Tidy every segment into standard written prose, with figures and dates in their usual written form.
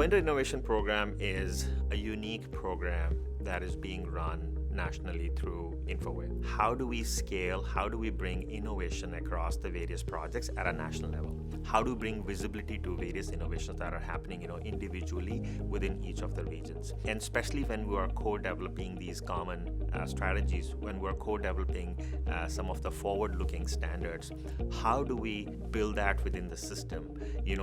Vendor Innovation Program is a unique program that is being run nationally through InfoWay. How do we scale? How do we bring innovation across the various projects at a national level? How do we bring visibility to various innovations that are happening, individually within each of the regions? And especially when we are co-developing these common strategies, when we're co-developing some of the forward-looking standards, how do we build that within the system,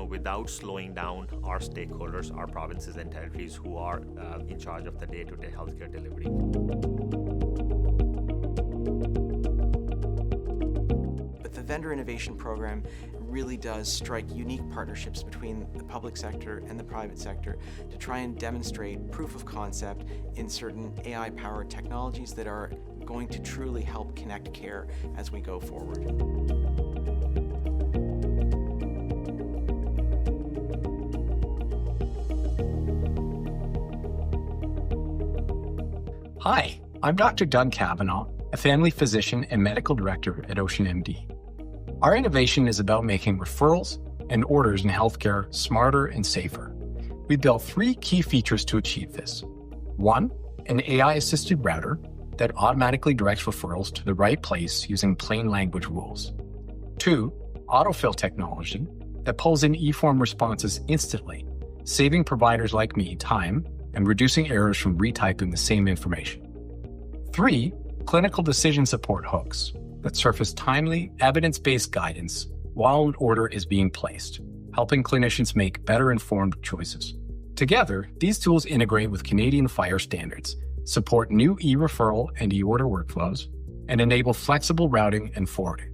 without slowing down our stakeholders, our provinces and territories who are in charge of the day-to-day healthcare delivery? But the Vendor Innovation Program really does strike unique partnerships between the public sector and the private sector to try and demonstrate proof of concept in certain AI-powered technologies that are going to truly help connect care as we go forward. Hi, I'm Dr. Doug Cavanaugh, a family physician and medical director at OceanMD. Our innovation is about making referrals and orders in healthcare smarter and safer. We built 3 key features to achieve this. 1, an AI-assisted router that automatically directs referrals to the right place using plain language rules. 2, autofill technology that pulls in e-form responses instantly, saving providers like me time and reducing errors from retyping the same information. 3, clinical decision support hooks that surface timely, evidence-based guidance while an order is being placed, helping clinicians make better informed choices. Together, these tools integrate with Canadian FHIR standards, support new e-referral and e-order workflows, and enable flexible routing and forwarding.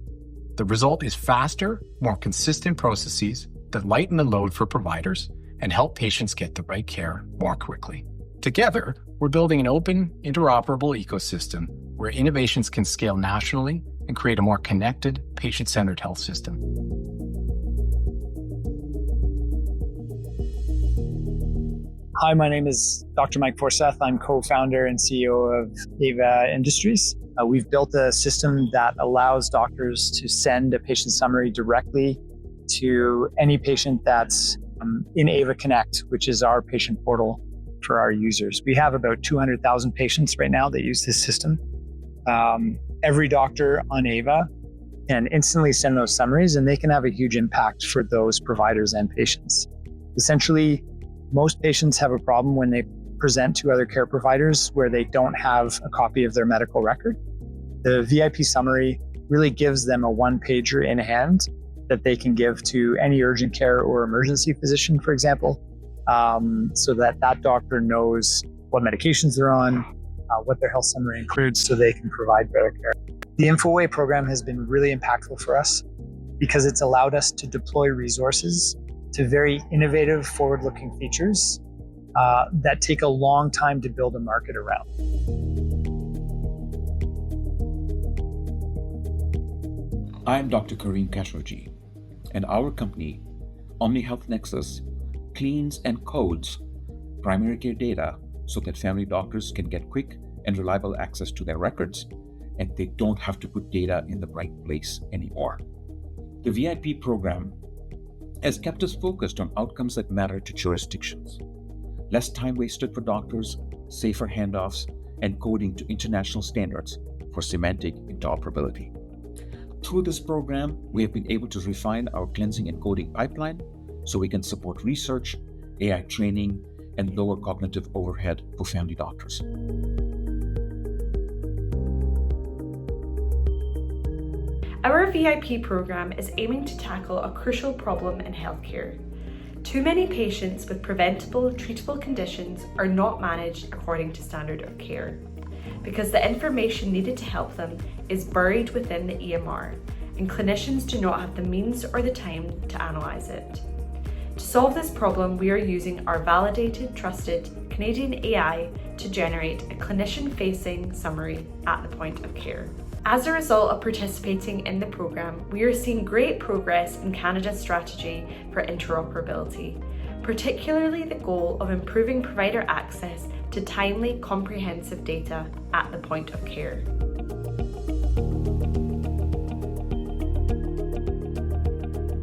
The result is faster, more consistent processes that lighten the load for providers and help patients get the right care more quickly. Together, we're building an open, interoperable ecosystem where innovations can scale nationally and create a more connected, patient-centered health system. Hi, my name is Dr. Mike Forseth. I'm co-founder and CEO of Ava Industries. We've built a system that allows doctors to send a patient summary directly to any patient that's in Ava Connect, which is our patient portal for our users. We have about 200,000 patients right now that use this system. Every doctor on Ava can instantly send those summaries, and they can have a huge impact for those providers and patients. Essentially, most patients have a problem when they present to other care providers where they don't have a copy of their medical record. The VIP summary really gives them a one-pager in hand that they can give to any urgent care or emergency physician, for example, so that doctor knows what medications they're on, what their health summary includes, so they can provide better care. The InfoWay program has been really impactful for us because it's allowed us to deploy resources to very innovative, forward-looking features that take a long time to build a market around. I'm Dr. Kareem Khashoggi, and our company, OmniHealth Nexus, cleans and codes primary care data so that family doctors can get quick and reliable access to their records, and they don't have to put data in the right place anymore. The VIP program has kept us focused on outcomes that matter to jurisdictions. Less time wasted for doctors, safer handoffs, and coding to international standards for semantic interoperability. Through this program, we have been able to refine our cleansing and coding pipeline so we can support research, AI training, and lower cognitive overhead for family doctors. Our VIP program is aiming to tackle a crucial problem in healthcare. Too many patients with preventable, treatable conditions are not managed according to standard of care, because the information needed to help them is buried within the EMR, and clinicians do not have the means or the time to analyse it. To solve this problem, we are using our validated, trusted Canadian AI to generate a clinician-facing summary at the point of care. As a result of participating in the program, we are seeing great progress in Canada's strategy for interoperability, particularly the goal of improving provider access to timely, comprehensive data at the point of care.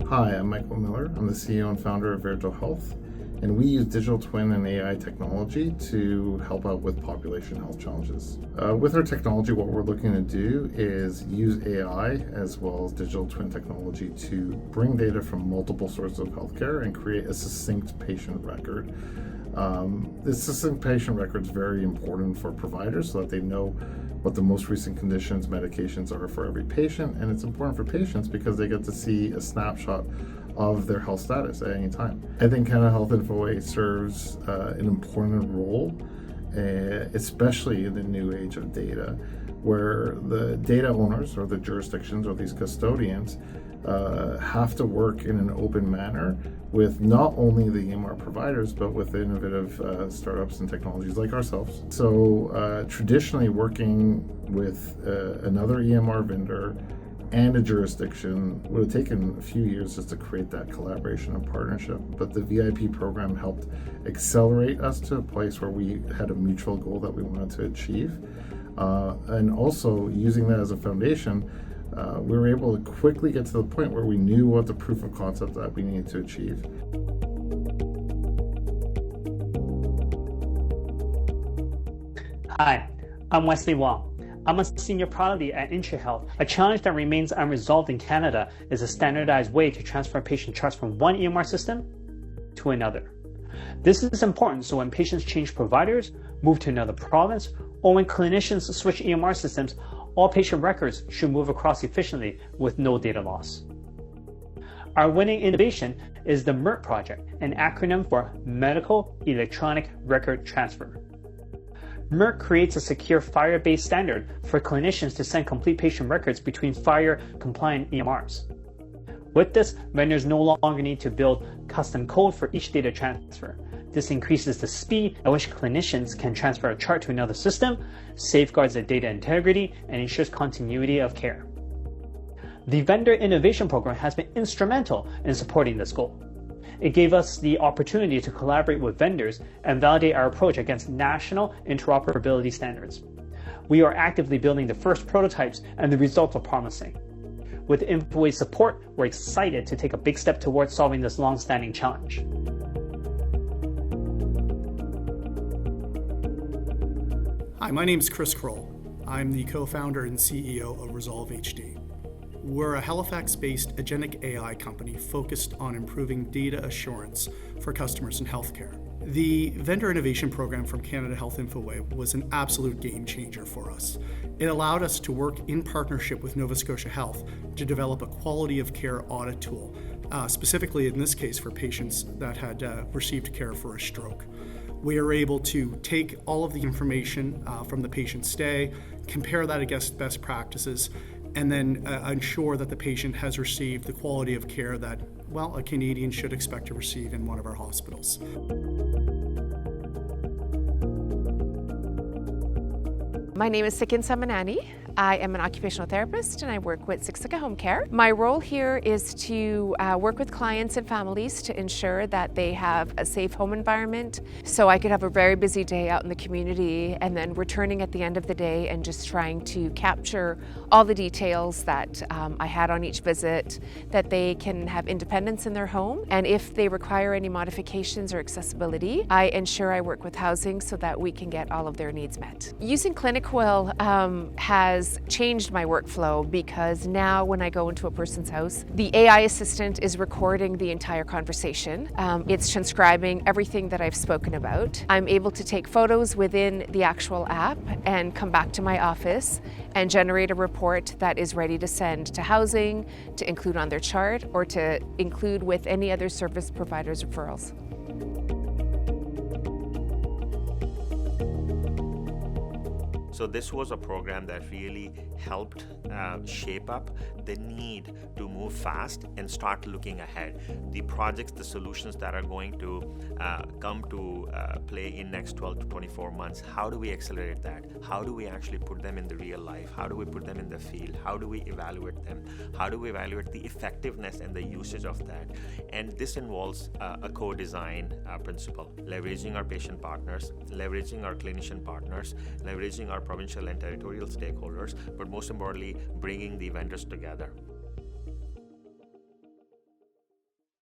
Hi, I'm Michael Miller. I'm the CEO and founder of Virtual Health. And we use digital twin and AI technology to help out with population health challenges. With our technology, what we're looking to do is use AI as well as digital twin technology to bring data from multiple sources of healthcare and create a succinct patient record. This succinct patient record is very important for providers so that they know what the most recent conditions, medications are for every patient, and it's important for patients because they get to see a snapshot of their health status at any time. I think Canada Health Info serves an important role, especially in the new age of data, where the data owners or the jurisdictions or these custodians have to work in an open manner with not only the EMR providers, but with innovative startups and technologies like ourselves. So traditionally working with another EMR vendor and a jurisdiction would have taken a few years just to create that collaboration and partnership. But the VIP program helped accelerate us to a place where we had a mutual goal that we wanted to achieve. And also using that as a foundation, we were able to quickly get to the point where we knew what the proof of concept that we needed to achieve. Hi, I'm Wesley Wong. I'm a senior prodigy at IntraHealth. A challenge that remains unresolved in Canada is a standardized way to transfer patient charts from one EMR system to another. This is important so when patients change providers, move to another province, or when clinicians switch EMR systems, all patient records should move across efficiently with no data loss. Our winning innovation is the MERT project, an acronym for Medical Electronic Record Transfer. MERT creates a secure FHIR-based standard for clinicians to send complete patient records between FHIR-compliant EMRs. With this, vendors no longer need to build custom code for each data transfer. This increases the speed at which clinicians can transfer a chart to another system, safeguards the data integrity, and ensures continuity of care. The Vendor Innovation Program has been instrumental in supporting this goal. It gave us the opportunity to collaborate with vendors and validate our approach against national interoperability standards. We are actively building the first prototypes and the results are promising. With InfoWay's support, we're excited to take a big step towards solving this long-standing challenge. Hi, my name is Chris Kroll. I'm the co-founder and CEO of Resolve HD. We're a Halifax-based agentic AI company focused on improving data assurance for customers in healthcare. The Vendor Innovation Program from Canada Health Infoway was an absolute game changer for us. It allowed us to work in partnership with Nova Scotia Health to develop a quality of care audit tool, specifically in this case for patients that had received care for a stroke. We are able to take all of the information from the patient's stay, compare that against best practices, and then ensure that the patient has received the quality of care that, well, a Canadian should expect to receive in one of our hospitals. My name is Sikin Samanani. I am an occupational therapist and I work with Siksika Home Care. My role here is to work with clients and families to ensure that they have a safe home environment. So I could have a very busy day out in the community and then returning at the end of the day and just trying to capture all the details that I had on each visit, that they can have independence in their home. And if they require any modifications or accessibility, I ensure I work with housing so that we can get all of their needs met. Using ClinicWell has changed my workflow because now when I go into a person's house, the AI assistant is recording the entire conversation. It's transcribing everything that I've spoken about. I'm able to take photos within the actual app and come back to my office and generate a report that is ready to send to housing, to include on their chart, or to include with any other service providers' referrals. So this was a program that really helped shape up the need to move fast and start looking ahead. The projects, the solutions that are going to come to play in next 12 to 24 months, how do we accelerate that? How do we actually put them in the real life? How do we put them in the field? How do we evaluate them? How do we evaluate the effectiveness and the usage of that? And this involves a co-design principle, leveraging our patient partners, leveraging our clinician partners, leveraging our provincial and territorial stakeholders, but most importantly, bringing the vendors together.